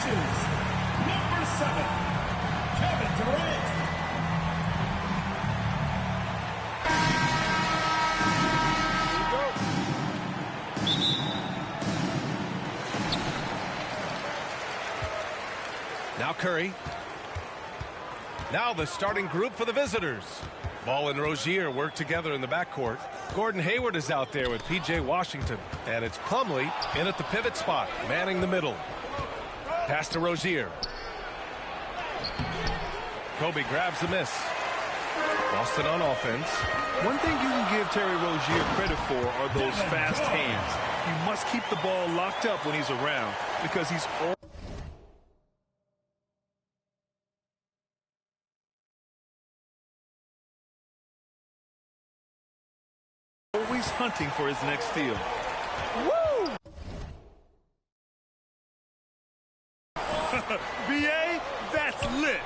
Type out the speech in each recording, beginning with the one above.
catches. Number 7, Kevin Durant. Now Curry. Now the starting group for the visitors. Ball and Rozier work together in the backcourt. Gordon Hayward is out there with P.J. Washington. And it's Plumlee in at the pivot spot, manning the middle. Pass to Rozier. Kobe grabs the miss. Boston on offense. One thing you can give Terry Rozier credit for are those fast hands. You must keep the ball locked up when he's around because he's always hunting for his next steal. Woo! B.A., that's lit.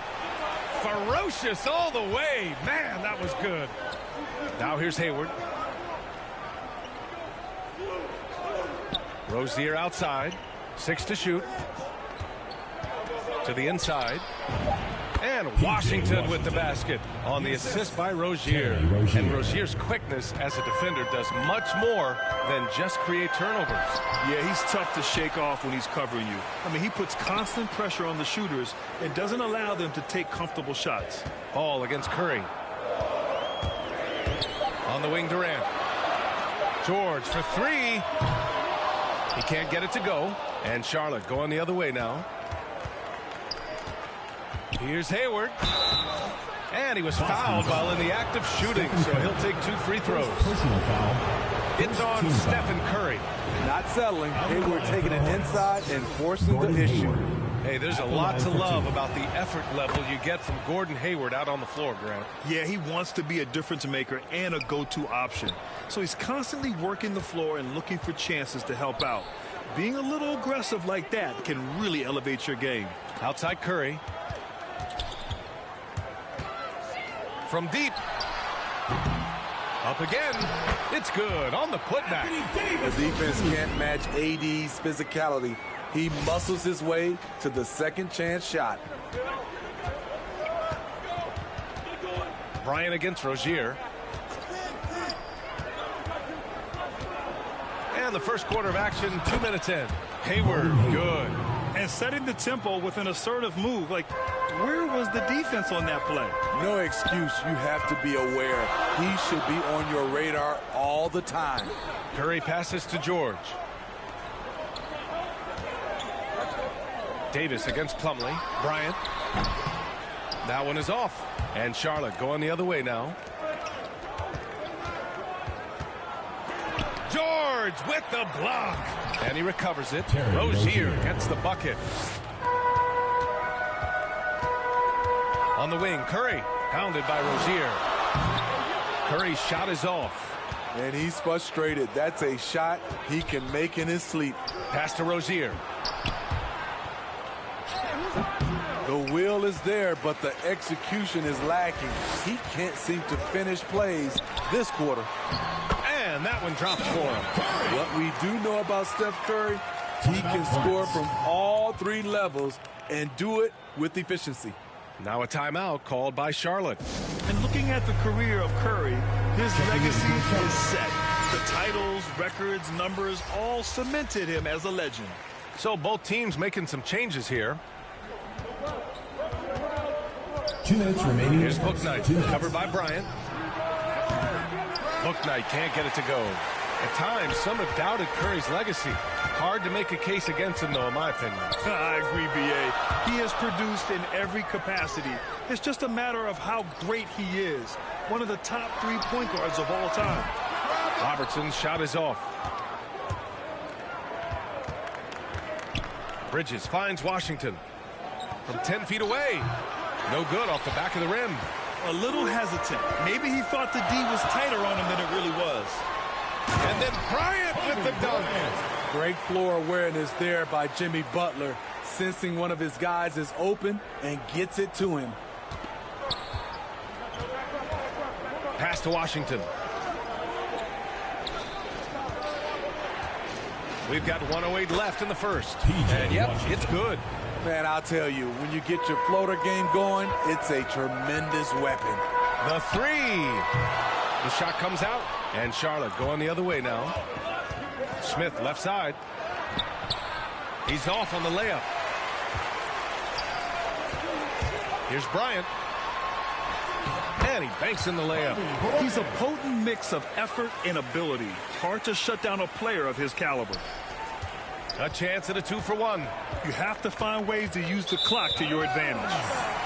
Ferocious all the way. Man, that was good. Now here's Hayward. Rozier outside. 6 to shoot. To the inside. And Washington with the basket on the assist by Rozier. And Rozier's quickness as a defender does much more than just create turnovers. Yeah, he's tough to shake off when he's covering you. I mean, he puts constant pressure on the shooters and doesn't allow them to take comfortable shots. Ball against Curry. On the wing, Durant. George for 3. He can't get it to go. And Charlotte going the other way now. Here's Hayward. And he was fouled while in the act of shooting, so he'll take 2 free throws. Personal foul. It's on Steph and Curry. Not settling. Hayward taking it inside and forcing the issue. Hey, there's a lot to love about the effort level you get from Gordon Hayward out on the floor, Grant. Yeah, he wants to be a difference maker and a go-to option. So he's constantly working the floor and looking for chances to help out. Being a little aggressive like that can really elevate your game. Outside Curry. From deep. Up again. It's good on the putback. The defense can't match AD's physicality. He muscles his way to the second chance shot. Bryant against Rozier. And the first quarter of action, 2 minutes in. Hayward, good. And setting the tempo with an assertive move. Like, where was the defense on that play? No excuse. You have to be aware. He should be on your radar all the time. Curry passes to George. Davis against Plumlee. Bryant. That one is off. And Charlotte going the other way now. George with the block. And he recovers it. Rozier gets the bucket. On the wing, Curry. Pounded by Rozier. Curry's shot is off. And he's frustrated. That's a shot he can make in his sleep. Pass to Rozier. The will is there, but the execution is lacking. He can't seem to finish plays this quarter. And that one drops for him. What we do know about Steph Curry, he can score from all 3 levels and do it with efficiency. Now a timeout called by Charlotte. And looking at the career of Curry, his legacy is set. The titles, records, numbers all cemented him as a legend. So both teams making some changes here. 2 minutes remaining. Here's Bouknight, covered by Bryant. Bouknight can't get it to go. At times, some have doubted Curry's legacy. Hard to make a case against him, though, in my opinion. I agree, B.A. He has produced in every capacity. It's just a matter of how great he is. One of the top 3 point guards of all time. Robertson's shot is off. Bridges finds Washington from 10 feet away. No good off the back of the rim. A little hesitant. Maybe he thought the D was tighter on him than it really was. And then Bryant with the dunk. Great floor awareness there by Jimmy Butler, sensing one of his guys is open and gets it to him. Pass to Washington. We've got 1:08 left in the first. PJ And yep, Washington. it's good. Man, I'll tell you, when you get your floater game going, it's a tremendous weapon. The three. The shot comes out, and Charlotte going the other way now. Smith left side. He's off on the layup. Here's Bryant. And he banks in the layup. He's a potent mix of effort and ability. Hard to shut down a player of his caliber. A chance at a 2-for-1. You have to find ways to use the clock to your advantage.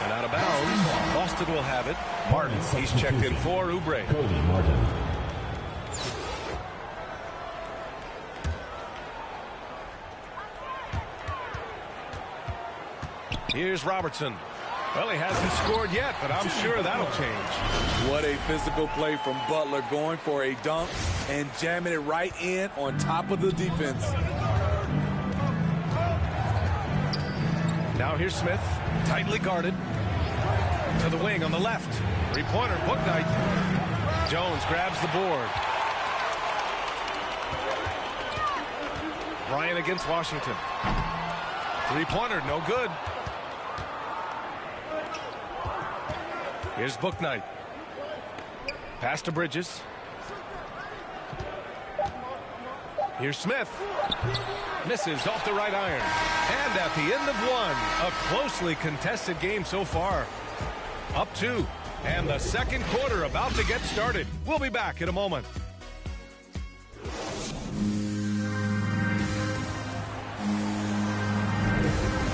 And out of bounds, Boston will have it. Martin, he's checked in for Oubre. Cody Martin. Here's Robertson. Well, he hasn't scored yet, but I'm sure that'll change. What a physical play from Butler, going for a dunk and jamming it right in on top of the defense. Now here's Smith, tightly guarded. To the wing on the left. Three-pointer, Bouknight. Jones grabs the board. Bryant against Washington. Three-pointer, no good. Here's Bouknight. Pass to Bridges. Here's Smith. Misses off the right iron. And at the end of one, a closely contested game so far. Up 2. And the second quarter about to get started. We'll be back in a moment.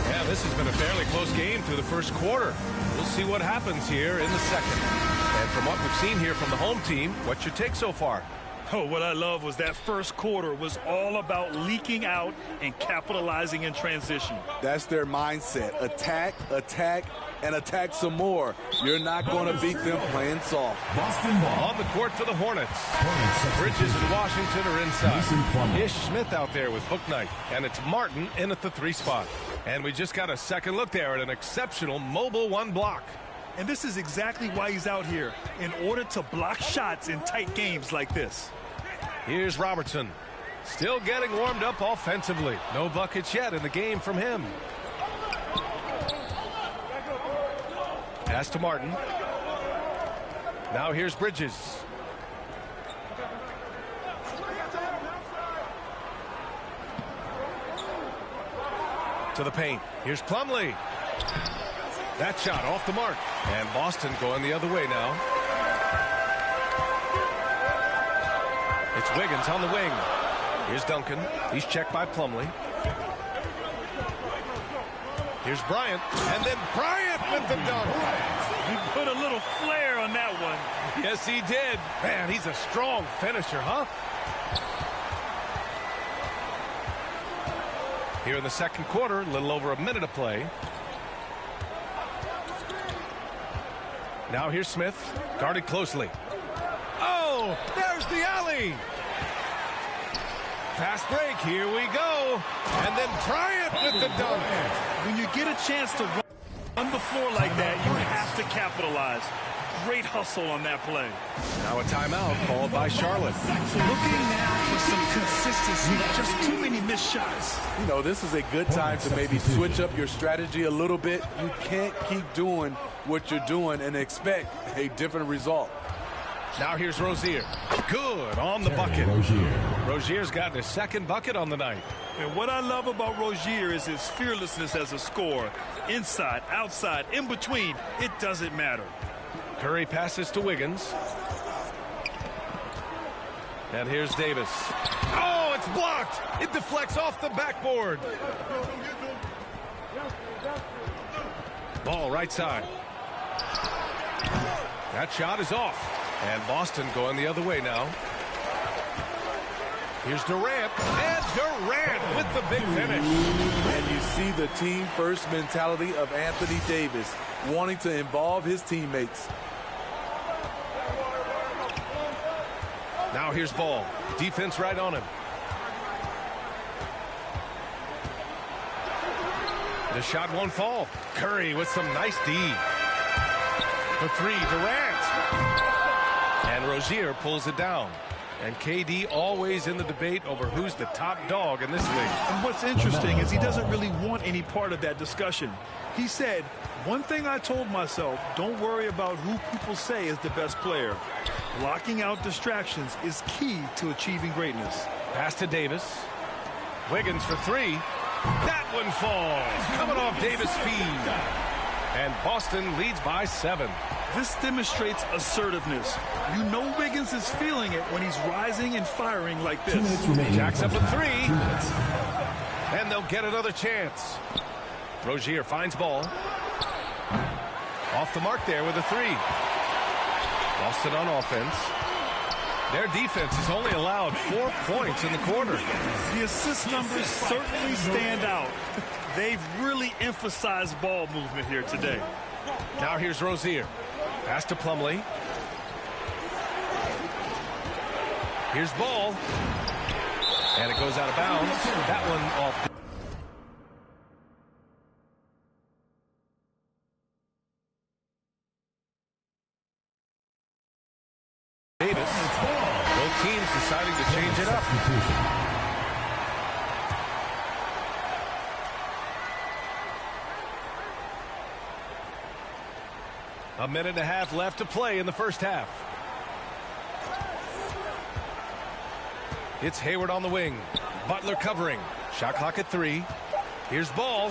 Yeah, this has been a fairly close game through the first quarter. We'll see what happens here in the second. And from what we've seen here from the home team, what's your take so far? Oh, what I love was that first quarter was all about leaking out and capitalizing in transition. That's their mindset. Attack, attack, and attack some more. You're not going to beat them playing soft. Boston ball. On the court for the Hornets. Hornets Bridges and Washington are inside. Plummer. Ish Smith out there with Bouknight. And it's Martin in at the 3 spot. And we just got a second look there at an exceptional mobile 1 block. And this is exactly why he's out here, in order to block shots in tight games like this. Here's Robertson. Still getting warmed up offensively. No buckets yet in the game from him. Pass to Martin. Now here's Bridges. To the paint. Here's Plumlee. That shot off the mark. And Boston going the other way now. It's Wiggins on the wing. Here's Duncan. He's checked by Plumlee. Here's Bryant. And then Bryant with the dunk. He put a little flair on that one. Yes, he did. Man, he's a strong finisher, huh? Here in the second quarter, a little over a minute of play. Now here's Smith, guarded closely. Oh, there's the alley. Fast break, here we go. And then Bryant with the dunk. When you get a chance to run on the floor like that, you have to capitalize. Great hustle on that play. Now a timeout called by Charlotte. Looking now for some consistency, just too many missed shots. You know, this is a good time to maybe switch up your strategy a little bit. You can't keep doing what you're doing and expect a different result. Now here's Rozier. Good on the bucket. Rozier's gotten his second bucket on the night. And what I love about Rozier is his fearlessness as a scorer. Inside, outside, in between, it doesn't matter. Curry passes to Wiggins. And here's Davis. Oh, it's blocked. It deflects off the backboard. Ball right side. That shot is off. And Boston going the other way now. Here's Durant. And Durant with the big finish. And you see the team first mentality of Anthony Davis, wanting to involve his teammates. Now here's Ball. Defense right on him. The shot won't fall. Curry with some nice D. For 3, Durant. And Rozier pulls it down. And KD always in the debate over who's the top dog in this league. And what's interesting is he doesn't really want any part of that discussion. He said, one thing I told myself, don't worry about who people say is the best player. Blocking out distractions is key to achieving greatness. Pass to Davis. Wiggins for three. That one falls. Coming off Davis' feed. And Boston leads by 7. This demonstrates assertiveness. You know Wiggins is feeling it when he's rising and firing like this. 2 minutes remaining. Jacks up a 3. 2 minutes. And they'll get another chance. Rozier finds ball. Off the mark there with a 3. Boston on offense. Their defense has only allowed 4 points in the quarter. The assist numbers certainly stand out. They've really emphasized ball movement here today. Now here's Rozier. Pass to Plumlee. Here's ball. And it goes out of bounds. That one off. Davis. Both teams deciding to change it up. A minute and a half left to play in the first half. It's Hayward on the wing. Butler covering. Shot clock at 3. Here's Ball.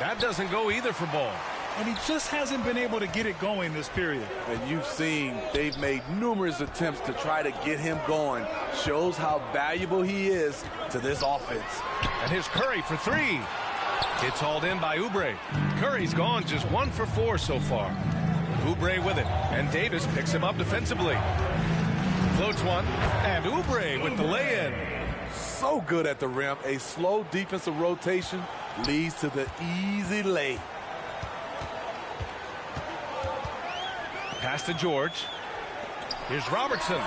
That doesn't go either for Ball. And he just hasn't been able to get it going this period. And you've seen they've made numerous attempts to try to get him going. Shows how valuable he is to this offense. And here's Curry for 3. It's hauled in by Oubre. Curry's gone just 1 for 4 so far. Oubre with it. And Davis picks him up defensively. Floats one. And Oubre with the lay-in. So good at the rim. A slow defensive rotation leads to the easy lay. Pass to George. Here's Robertson.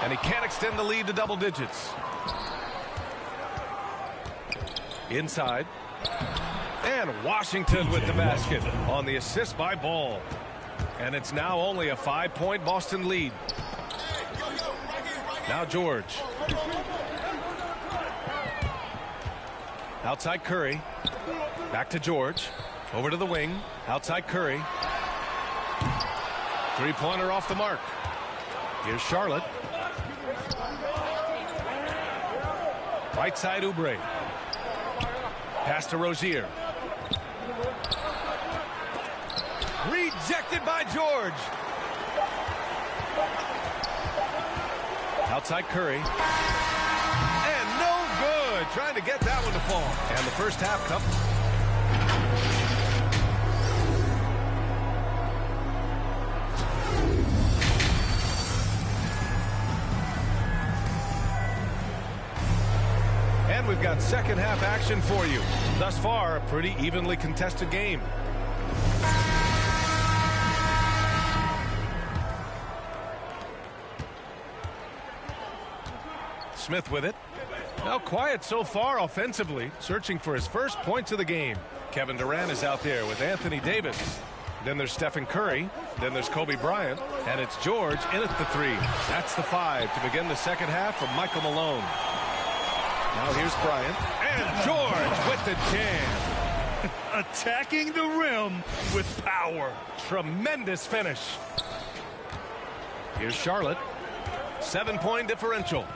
And he can't extend the lead to double digits. Inside. And Washington with the basket on the assist by Ball. And it's now only a 5-point Boston lead. Now George. Outside Curry. Back to George. Over to the wing. Outside Curry. Three-pointer off the mark. Here's Charlotte. Right side Oubre. Pass to Rozier. Rejected by George. Outside Curry. And no good. Trying to get that one to fall. And the first half comes. And we've got second half action for you. Thus far, a pretty evenly contested game. Smith with it. Now quiet so far offensively, searching for his first points of the game. Kevin Durant is out there with Anthony Davis. Then there's Stephen Curry. Then there's Kobe Bryant. And it's George in at the 3. That's the 5 to begin the second half from Michael Malone. Now here's Bryant. And George with the jam. Attacking the rim with power. Tremendous finish. Here's Charlotte. 7-point differential.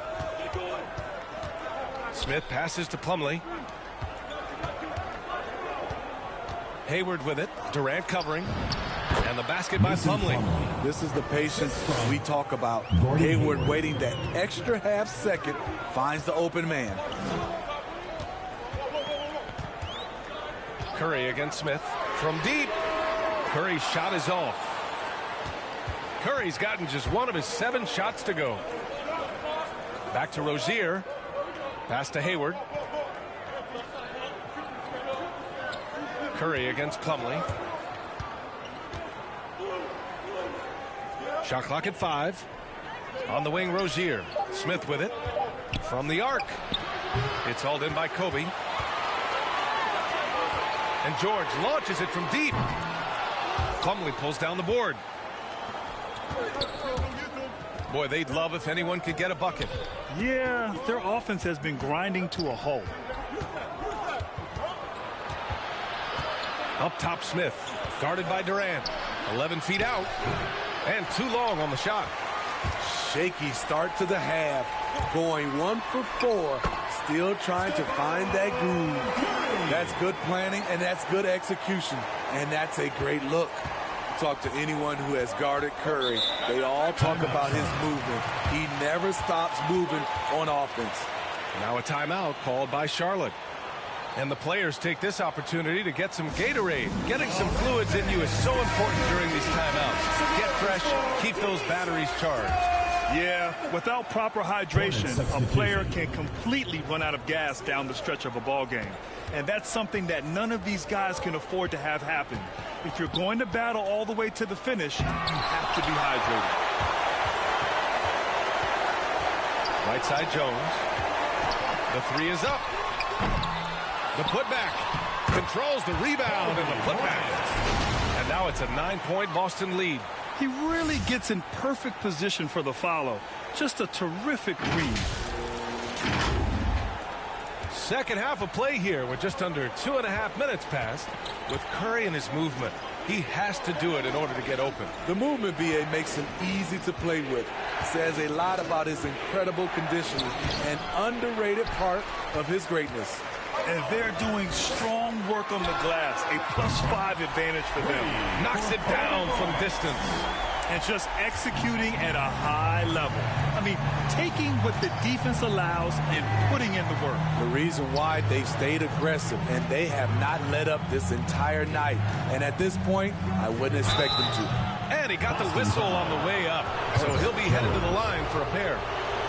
Smith passes to Plumlee. Hayward with it. Durant covering. And the basket by Plumlee. This is the patience we talk about. Hayward waiting that extra half second. Finds the open man. Curry against Smith. From deep. Curry's shot is off. Curry's gotten just 1 of his 7 shots to go. Back to Rozier. Pass to Hayward. Curry against Plumlee. Shot clock at 5. On the wing, Rozier. Smith with it. From the arc. It's hauled in by Kobe. And George launches it from deep. Plumlee pulls down the board. Boy, they'd love if anyone could get a bucket. Yeah, their offense has been grinding to a halt. Up top, Smith. Guarded by Durant. 11 feet out. And too long on the shot. Shaky start to the half. Going 1 for 4. Still trying to find that groove. That's good planning, and that's good execution. And that's a great look. Talk to anyone who has guarded Curry. They all talk about his movement. He never stops moving on offense. Now a timeout called by Charlotte. And the players take this opportunity to get some Gatorade. Getting some fluids in you is so important during these timeouts. Get fresh, keep those batteries charged. Yeah, without proper hydration, a player can completely run out of gas down the stretch of a ball game. And that's something that none of these guys can afford to have happen. If you're going to battle all the way to the finish, you have to be hydrated. Right side Jones. The three is up. The putback. Controls the rebound and the putback. And now it's a 9-point Boston lead. He really gets in perfect position for the follow. Just a terrific read. Second half of play here with just under 2.5 minutes passed. With Curry in his movement, he has to do it in order to get open. The movement, BA, makes him easy to play with. Says a lot about his incredible conditioning, an underrated part of his greatness. And they're doing strong work on the glass. A +5 advantage for them. Knocks it down from distance. And just executing at a high level. I mean, taking what the defense allows and putting in the work. The reason why they stayed aggressive, and they have not let up this entire night. And at this point, I wouldn't expect them to. And he got the whistle on the way up. So he'll be headed to the line for a pair.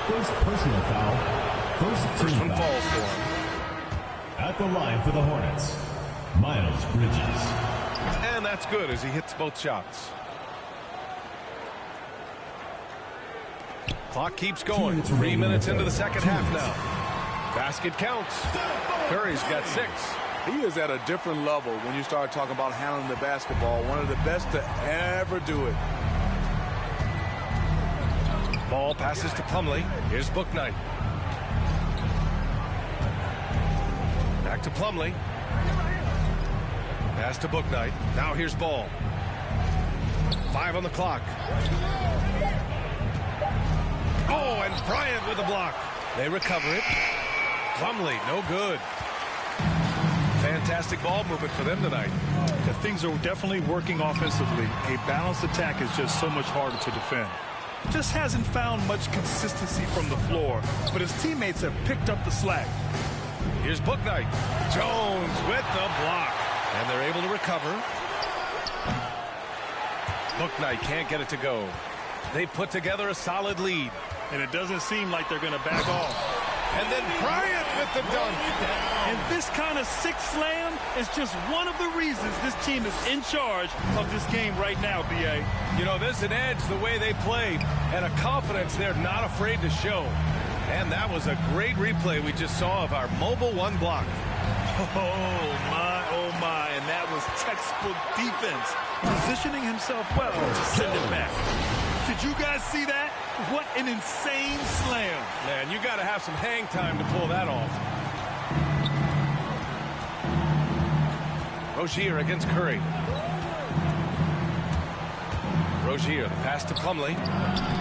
First personal foul. First one falls for him. At the line for the Hornets, Miles Bridges. And that's good as he hits both shots. Clock keeps going. 3 minutes into the second half now. Basket counts. Curry's got 6. He is at a different level when you start talking about handling the basketball. One of the best to ever do it. Ball passes to Plumlee. Here's Bouknight. Back to Plumlee. Pass to Bouknight. Now here's Ball. 5 on the clock. Oh, and Bryant with the block. They recover it. Plumlee, no good. Fantastic ball movement for them tonight. The things are definitely working offensively. A balanced attack is just so much harder to defend. Just hasn't found much consistency from the floor, but his teammates have picked up the slack. Here's Bouknight. Jones with the block. And they're able to recover. Bouknight can't get it to go. They put together a solid lead. And it doesn't seem like they're going to back off. And then Bryant with the dunk. And this kind of six slam is just one of the reasons this team is in charge of this game right now, B.A. You know, there's an edge the way they play and a confidence they're not afraid to show. And that was a great replay we just saw of our mobile one block. Oh my, and that was textbook defense. Positioning himself well to send it back. Did you guys see that? What an insane slam. Man, you got to have some hang time to pull that off. Rozier against Curry. Rozier, the pass to Plumlee.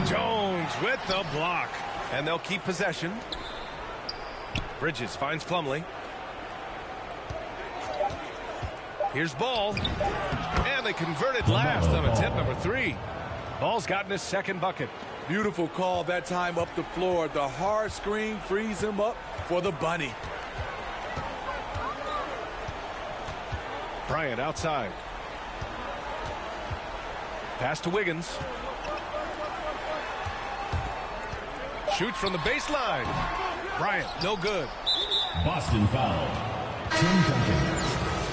Jones with the block. And they'll keep possession. Bridges finds Plumlee. Here's Ball. And they converted last on attempt number 3. Ball's gotten his second bucket. Beautiful call that time up the floor. The hard screen frees him up for the bunny. Bryant outside. Pass to Wiggins. Shoots from the baseline. Bryant, no good. Boston foul. Tim Duncan.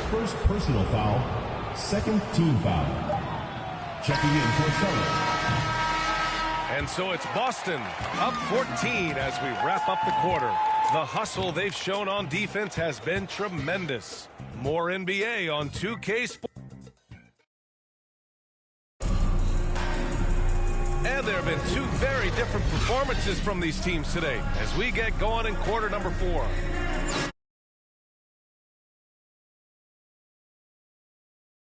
First personal foul. Second team foul. Checking in for Charlotte. And so it's Boston up 14 as we wrap up the quarter. The hustle they've shown on defense has been tremendous. More NBA on 2K Sports. And there have been two very different performances from these teams today as we get going in quarter number 4.